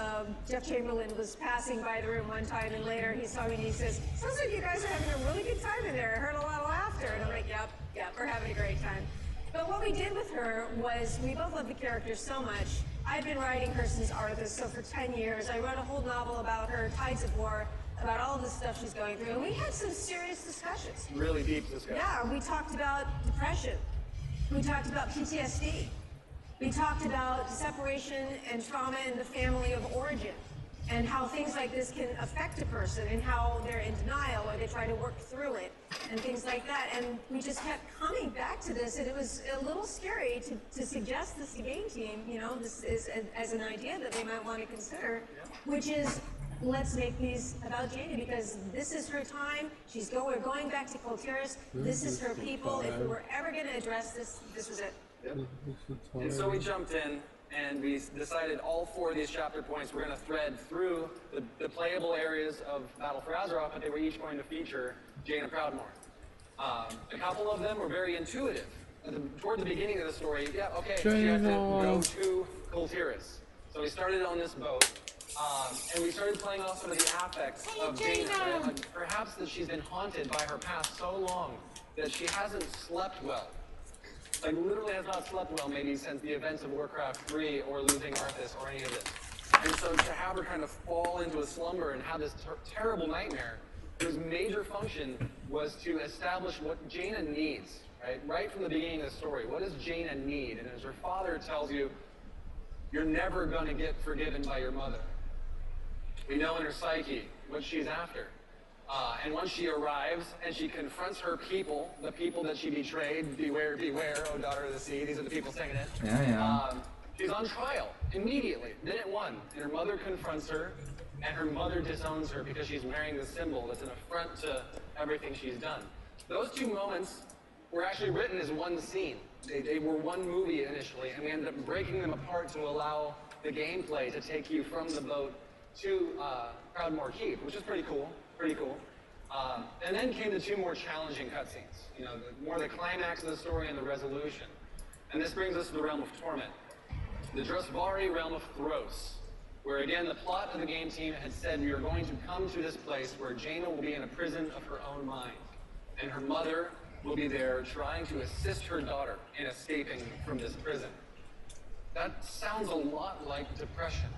Jeff Chamberlain, was passing by the room one time, and later he saw me and he says, sounds like you guys are having a really good time in there. I heard a lot of laughter. And I'm like, yep, we're having a great time. But what we did with her was we both love the character so much. I've been writing her since Arthas, so for 10 years. I wrote a whole novel about her, Tides of War, about all the stuff she's going through. And we had some serious discussions. Really deep discussion. Yeah, we talked about depression. We talked about PTSD. We talked about separation and trauma in the family of origin and how things like this can affect a person and how they're in denial or they try to work through it and things like that. And we just kept coming back to this, and it was a little scary to suggest this to game team, you know, this is as an idea that they might want to consider, which is let's make these about Jaina because this is her time. We're going back to Kultiris. This is her people. If we were ever going to address this, this was it. Yep. And so we jumped in and we decided all 4 of these chapter points were going to thread through the playable areas of Battle for Azeroth, but they were each going to feature Jaina Proudmoore. A couple of them were very intuitive. Toward the beginning of the story, she had to go to Kultiris. So we started on this boat, and we started playing off some of the affects of Jaina. Right? Like perhaps that she's been haunted by her past so long that she hasn't slept well. Like literally has not slept well maybe since the events of Warcraft 3 or losing Arthas or any of this. And so to have her kind of fall into a slumber and have this terrible nightmare, whose major function was to establish what Jaina needs, right from the beginning of the story. What does Jaina need? And as her father tells you, you're never going to get forgiven by your mother. We know in her psyche what she's after. And once she arrives and she confronts her people, the people that she betrayed, beware, beware, O daughter of the sea, these are the people singing it. She's on trial immediately, minute one, and her mother confronts her, and her mother disowns her because she's wearing this symbol that's an affront to everything she's done. Those two moments were actually written as one scene. They were one movie initially, and we ended up breaking them apart to allow the gameplay to take you from the boat to Proudmoore Keep, which is pretty cool, and then came the two more challenging cutscenes, you know, more the climax of the story and the resolution. And this brings us to the realm of torment. The Drusvari realm of Thros, where again the plot of the game team had said we are going to come to this place where Jaina will be in a prison of her own mind, and her mother will be there trying to assist her daughter in escaping from this prison. That sounds a lot like depression.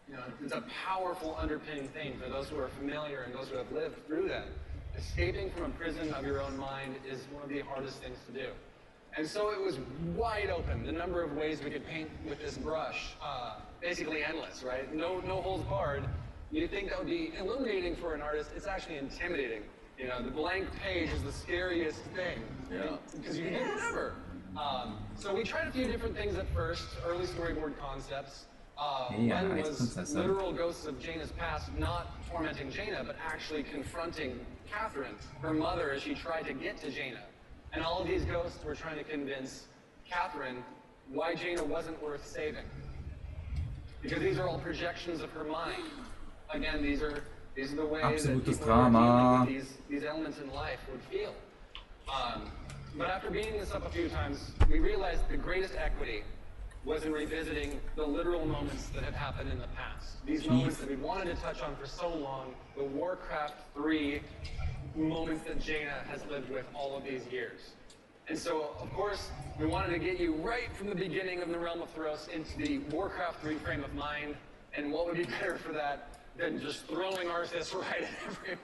You know, it's a powerful underpinning theme for those who are familiar and those who have lived through that. Escaping from a prison of your own mind is one of the hardest things to do. And so it was wide open, the number of ways we could paint with this brush, basically endless, right? No holds barred. You'd think that would be illuminating for an artist. It's actually intimidating. You know, the blank page is the scariest thing, because you can do whatever. So we tried a few different things at first, early storyboard concepts. One was literal ghosts of Jaina's past, not tormenting Jaina, but actually confronting Catherine, her mother, as she tried to get to Jaina. And all of these ghosts were trying to convince Catherine why Jaina wasn't worth saving. Because these are all projections of her mind. Again, these are the ways that people who are dealing with these elements in life would feel. But after beating this up a few times, we realized the greatest equity was in revisiting the literal moments that had happened in the past. These moments that we wanted to touch on for so long, the Warcraft 3 moments that Jaina has lived with all of these years. And so, of course, we wanted to get you right from the beginning of the Realm of Thros into the Warcraft 3 frame of mind, and what would be better for that than just throwing Arthas right at everyone.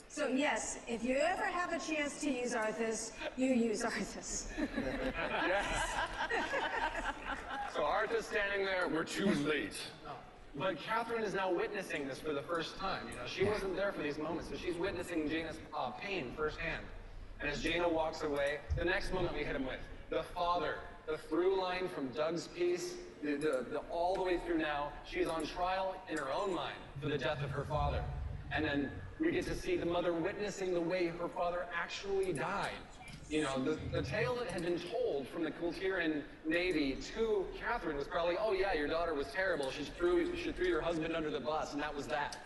So yes, if you ever have a chance to use Arthas, you use Arthas. Yes. So Arthas standing there, we're too late. But Catherine is now witnessing this for the first time. You know, she wasn't there for these moments, so she's witnessing Jaina's pain firsthand. And as Jaina walks away, the next moment we hit him with, the father, the through line from Doug's piece, all the way through now, she's on trial in her own mind for the death of her father. And then we get to see the mother witnessing the way her father actually died. You know, the tale that had been told from the Kultiran Navy to Catherine was probably, oh yeah, your daughter was terrible. She threw your husband under the bus, and that was that.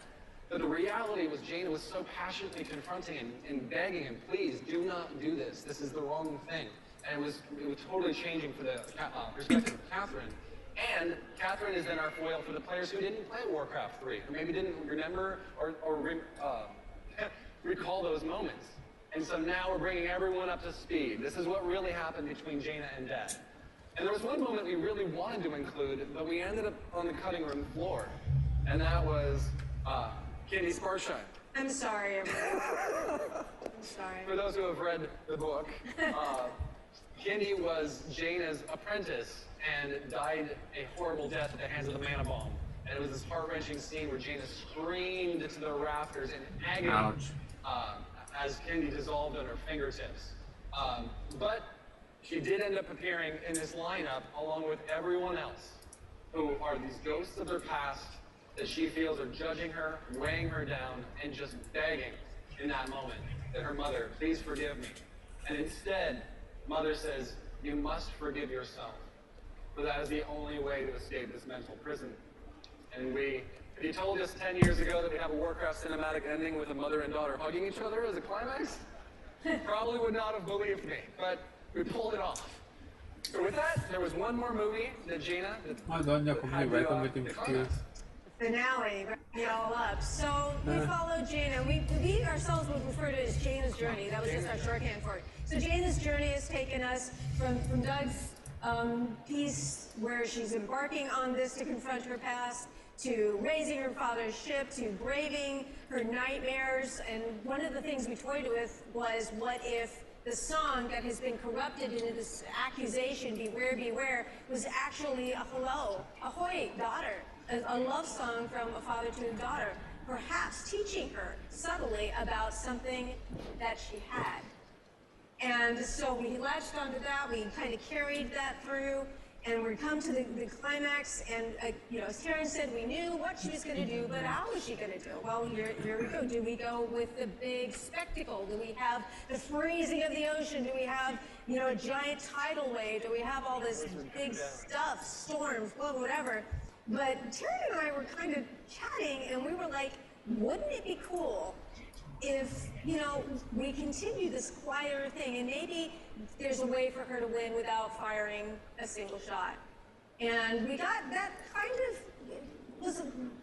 But the reality was Jaina was so passionately confronting and begging him, please do not do this. This is the wrong thing. And it was totally changing for the perspective of Catherine. And Catherine is then our foil for the players who didn't play Warcraft 3, who maybe didn't remember or recall those moments. And so now we're bringing everyone up to speed. This is what really happened between Jaina and Dad. And there was one moment we really wanted to include, but we ended up on the cutting room floor. And that was Candy Sparshine. I'm sorry, everyone. I'm sorry. For those who have read the book, Candy was Jaina's apprentice and died a horrible death at the hands of the mana bomb. And it was this heart-wrenching scene where Jaina screamed to the rafters in agony as Candy dissolved on her fingertips. But she did end up appearing in this lineup along with everyone else who are these ghosts of their past that she feels are judging her, weighing her down, and just begging in that moment that her mother, please forgive me. And instead, Mother says, you must forgive yourself. For that is the only way to escape this mental prison. And if you told us 10 years ago that we'd have a Warcraft cinematic ending with a mother and daughter hugging each other as a climax, probably would not have believed me, but we pulled it off. So with that, there was one more movie that Jaina finale, wrap it all up. So we followed Jaina. We ourselves would refer to it as Jaina's journey. That was just our shorthand for it. So Jaina's journey has taken us from Doug's piece where she's embarking on this to confront her past, to raising her father's ship, to braving her nightmares. And one of the things we toyed with was, what if the song that has been corrupted into this accusation, beware, beware, was actually a hello, ahoy, daughter, a love song from a father to a daughter, perhaps teaching her subtly about something that she had. And so we latched onto that, we kind of carried that through, And we come to the climax, and you know, as Taryn said, we knew what she was going to do, but how was she going to do it? Well, here we go. Do we go with the big spectacle? Do we have the freezing of the ocean? Do we have, you know, a giant tidal wave? Do we have all this big stuff, storms, whatever? But Taryn and I were kind of chatting, and we were like, wouldn't it be cool if, you know, we continue this quieter thing, and maybe there's a way for her to win without firing a single shot. And we got that kind of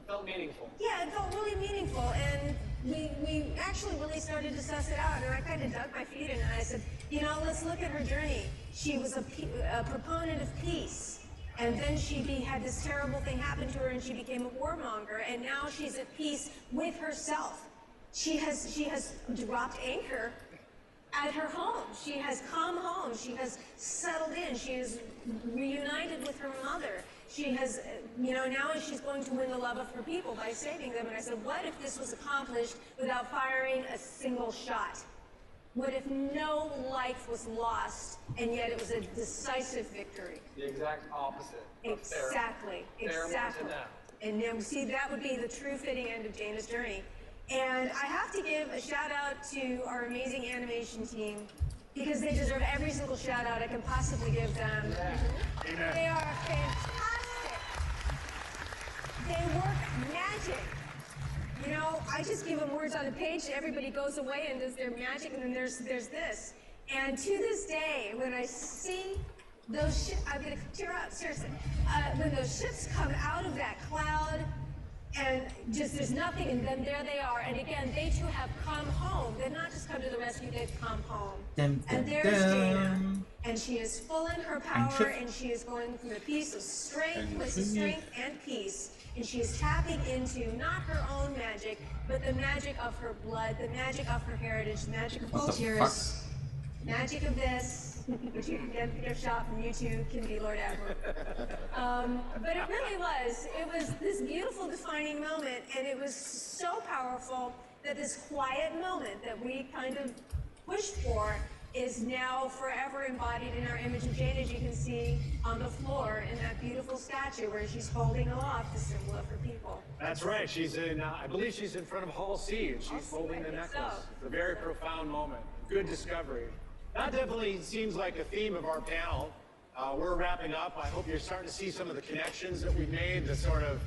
felt meaningful. Yeah, it felt really meaningful, and we actually really started to suss it out, and I kind of dug my feet in, and I said, you know, let's look at her journey. She was a proponent of peace. And then she had this terrible thing happen to her, and she became a warmonger, and now she's at peace with herself. She has dropped anchor at her home. She has come home. She has settled in. She is reunited with her mother. She has, you know, now she's going to win the love of her people by saving them. And I said, what if this was accomplished without firing a single shot? What if no life was lost, and yet it was a decisive victory? The exact opposite. Exactly. And now, see, that would be the true fitting end of Jaina's journey. And I have to give a shout out to our amazing animation team, because they deserve every single shout out I can possibly give them. Amen. They are fantastic. They work magic. You know, I just give them words on a page, everybody goes away and does their magic, and then there's this. And to this day, when I see those ships, I'm gonna tear up, seriously. When those ships come out of that cloud, and just there's nothing, and then there they are. And again, they too have come home. They've not just come to the rescue, they've come home. And there's Jaina. And she is full in her power, and she is going from a place of strength and peace. And she is tapping into not her own magic, but the magic of her blood, the magic of her heritage, the magic of cultures, magic of this, which you can get a gift shop from YouTube, can be Lord Admiral. But it really was. It was this beautiful defining moment, and it was so powerful that this quiet moment that we kind of pushed for is now forever embodied in our image of Jaina, as you can see on the floor in that beautiful statue where she's holding aloft the symbol of her people. That's right. She's in, I believe she's in front of Hall C, and she's holding the necklace. So. It's a very profound moment. Good discovery. That definitely seems like a theme of our panel. We're wrapping up. I hope you're starting to see some of the connections that we've made, the sort of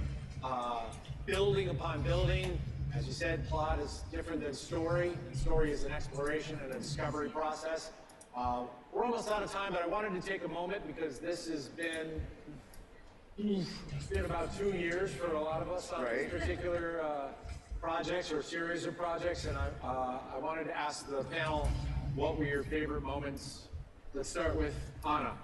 building upon building. As you said, plot is different than story. Story is an exploration and a discovery process. We're almost out of time, but I wanted to take a moment because this has been, it's been about 2 years for a lot of us on this particular projects or series of projects, and I wanted to ask the panel, what were your favorite moments? Let's start with Anna.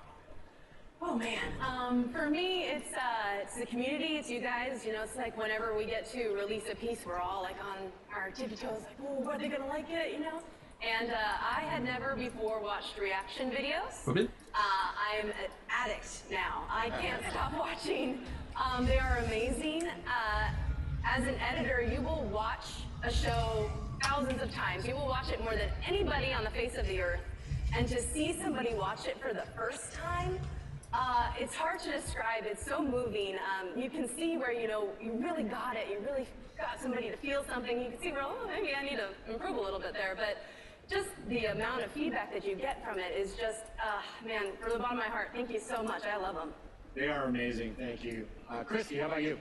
Oh man, for me, it's the community, it's you guys, you know, it's like whenever we get to release a piece, we're all like on our tippy toes, like, oh, are they gonna like it, you know? And I had never before watched reaction videos. I'm an addict now. I can't stop watching. They are amazing. As an editor, you will watch a show thousands of times. You will watch it more than anybody on the face of the earth. And to see somebody watch it for the first time, it's hard to describe. It's so moving. You can see where, you know, you really got it. You really got somebody to feel something. You can see where, oh, maybe I need to improve a little bit there. But just the amount of feedback that you get from it is just, man, from the bottom of my heart, thank you so much. I love them. They are amazing. Thank you. Christy, how about you?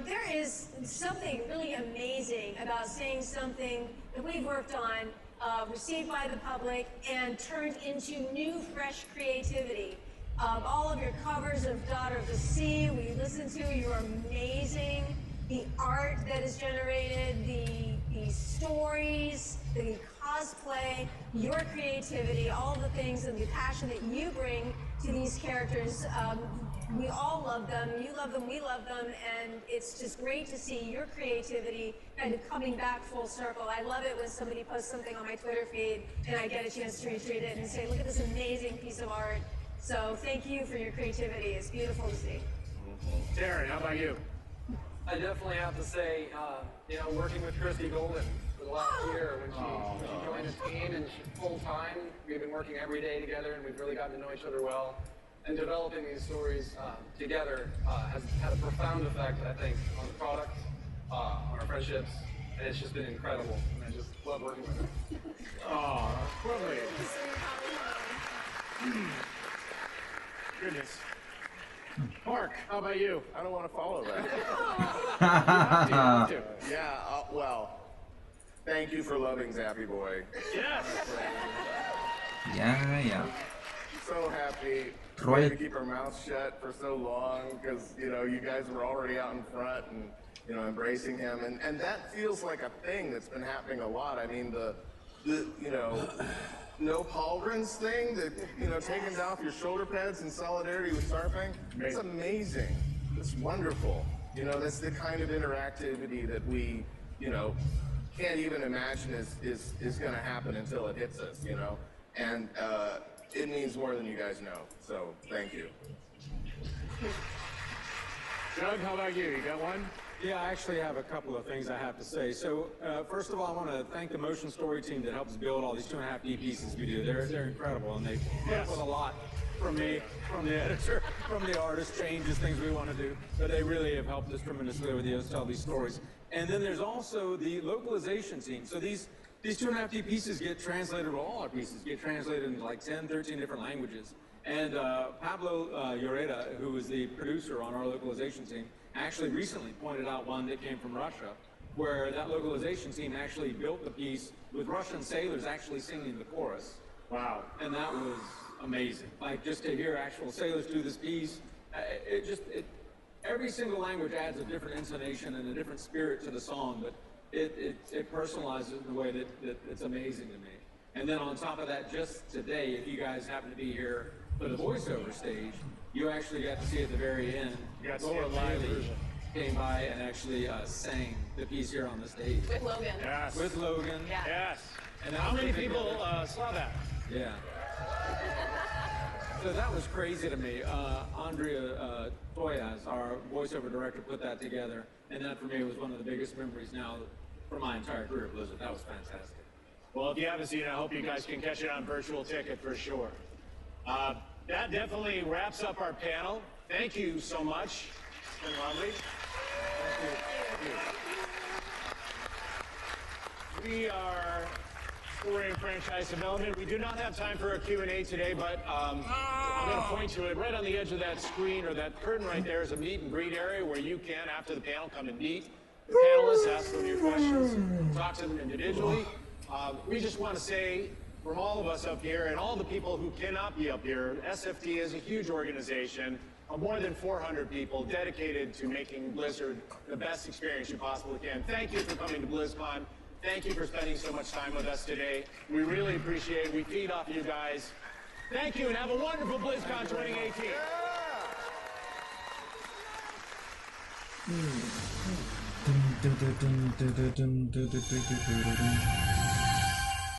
There is something really amazing about seeing something that we've worked on, received by the public, and turned into new, fresh creativity. All of your covers of Daughter of the Sea, we listen to, you're amazing. The art that is generated, the stories, the cosplay, your creativity, all the things and the passion that you bring to these characters. We all love them, you love them, we love them, and it's just great to see your creativity kind of coming back full circle. I love it when somebody posts something on my Twitter feed and I get a chance to retweet it and say, look at this amazing piece of art. So thank you for your creativity. It's beautiful to see. Darren, how about you? I definitely have to say, you know, working with Christy Golden for the last year when she joined the team and full time, we've been working every day together and we've really gotten to know each other well. and developing these stories together has had a profound effect, I think, on the product, on our friendships, and it's just been incredible. And I just love working with it. Oh, lovely. Goodness. Mark, how about you? I don't want to follow that. You have to. Yeah, well, thank you for loving Zappy Boy. Yes. Yeah. So happy. Troy. We had to keep our mouths shut for so long because, you know, you guys were already out in front and, you know, embracing him. And that feels like a thing that's been happening a lot. I mean, the you know, no pauldrons thing, that, you know, taking off your shoulder pads in solidarity with Starfang, it's amazing. It's wonderful. You know, that's the kind of interactivity that we, you know, can't even imagine is going to happen until it hits us, you know? And it means more than you guys know, so thank you. Doug, how about you? You got one? Yeah, I actually have a couple of things I have to say. So, first of all, I want to thank the motion story team that helps build all these 2.5D pieces we do. They're incredible, and they put with a lot from me, from the editor, from the artist, changes, things we want to do. But they really have helped us tremendously with us tell these stories. And then there's also the localization team. So these 2.5D pieces get translated, well, all our pieces get translated into like 10, 13 different languages. And Pablo Lloreda, who is the producer on our localization team, actually recently pointed out one that came from Russia, where that localization team actually built the piece with Russian sailors actually singing the chorus. Wow. And that was amazing. Like, just to hear actual sailors do this piece, every single language adds a different intonation and a different spirit to the song, but it personalizes it in a way that it's amazing to me. And then on top of that, just today, if you guys happen to be here for the voiceover stage, you actually got to see at the very end, Laura Lively came by and actually sang the piece here on the stage. With Logan. Yes. With Logan. Yeah. Yes. And how many people saw that? Yeah. So that was crazy to me. Andrea Toyas, our voiceover director, put that together, and that for me was one of the biggest memories now for my entire career at Blizzard. That was fantastic. Well, if you haven't seen it, I hope you guys can catch it on virtual ticket for sure. That definitely wraps up our panel. Thank you so much. It's been lovely. Thank you. We are story and franchise development. We do not have time for a Q&A today, but I'm going to point to it. Right on the edge of that screen or that curtain right there is a meet and greet area where you can, after the panel, come and meet the panelists, ask them your questions, talk to them individually. We just want to say, from all of us up here and all the people who cannot be up here, SFD is a huge organization of more than 400 people dedicated to making Blizzard the best experience you possibly can. Thank you for coming to BlizzCon. Thank you for spending so much time with us today. We really appreciate it. We feed off you guys. Thank you and have a wonderful BlizzCon 2018.